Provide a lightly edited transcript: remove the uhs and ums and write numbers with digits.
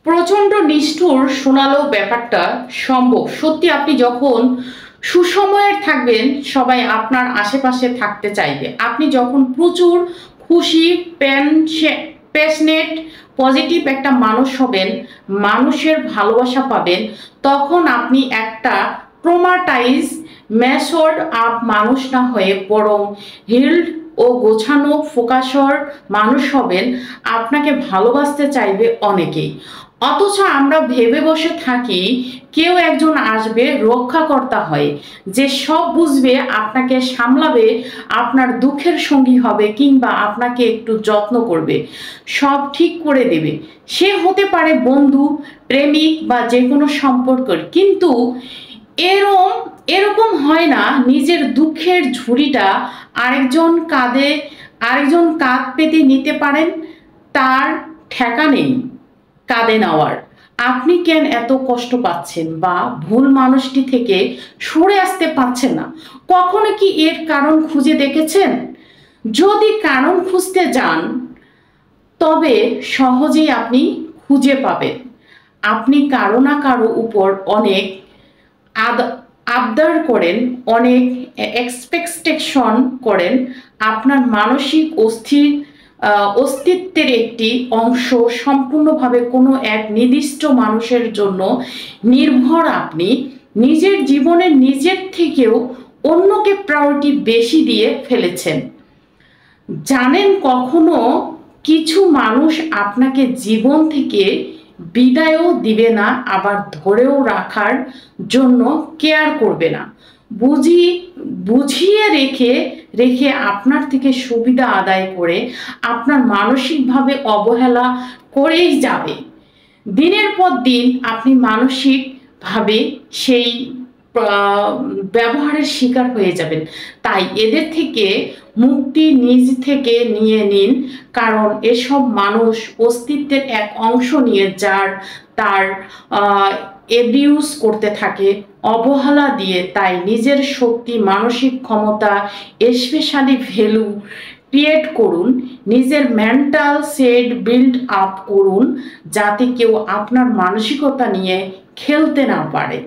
প্রচন্ড নিষ্ঠুর শোনালেও ব্যাপারটা সম্ভব। সত্যি আপনি যখন সুসময়ের থাকবেন সবাই আপনার আশেপাশে থাকতে চাইবে। আপনি যখন প্রচুর খুশি, প্যাশনেট, পজিটিভ একটা মানুষ হবেন, মানুষের ভালোবাসা পাবেন, তখন আপনি একটা ট্রমাটাইজ ম্যাচড আপ মানুষ না হয়ে বরং হিল্ড ও গোছানো ফোকাসর মানুষ হবেন। আপনাকে ভালোবাসতে চাইবে অনেকেই। অথচ আমরা ভেবে বসে থাকি কেউ একজন আসবে রক্ষাকর্তা হয়ে, যে সব বুঝবে, আপনাকে সামলাবে, আপনার দুঃখের সঙ্গী হবে, কিংবা আপনাকে একটু যত্ন করবে, সব ঠিক করে দেবে। সে হতে পারে বন্ধু, প্রেমিক বা যে কোনো সম্পর্কের। কিন্তু এরকম হয় না। নিজের দুঃখের ঝুড়িটা আরেকজন কাঁধ পেতে নিতে পারেন, তার ঠেকা নেই কাঁধে নেওয়ার। আপনি কেন এত কষ্ট পাচ্ছেন বা ভুল মানুষটি থেকে সরে আসতে পারছেন না? কখনো কি এর কারণ খুঁজে দেখেছেন? যদি কারণ খুঁজতে যান তবে সহজেই আপনি খুঁজে পাবেন। আপনি কারো না কারো উপর অনেক আবদার করেন, অনেক এক্সপেকটেশন করেন। আপনার মানসিক অস্তিত্বের একটি অংশ সম্পূর্ণভাবে কোনো এক নির্দিষ্ট মানুষের জন্য নির্ভর। আপনি নিজের জীবনে নিজের থেকেও অন্যকে প্রায়োরিটি বেশি দিয়ে ফেলেছেন। জানেন, কখনো কিছু মানুষ আপনাকে জীবন থেকে বিদায়ও দিবে না, আবার ধরেও রাখার জন্য কেয়ার করবে না। বুঝিয়ে রেখে আপনার থেকে সুবিধা আদায় করে আপনার মানসিকভাবে অবহেলা করেই যাবে। দিনের পর দিন আপনি মানসিকভাবে সেই ব্যবহারের শিকার হয়ে যাবেন। তাই এদের থেকে মুক্তি নিজ থেকে নিয়ে নিন, কারণ এসব মানুষ অস্তিত্বের এক অংশ নিয়ে তার এবিউজ করতে থাকে, অবহেলা দিয়ে। তাই নিজের শক্তি, মানসিক ক্ষমতা, স্পেশালি ভ্যালু ক্রিয়েট করুন। নিজের মেন্টাল সেট বিল্ড আপ করুন, যাতে কেউ আপনার মানসিকতা নিয়ে খেলতে না পারে।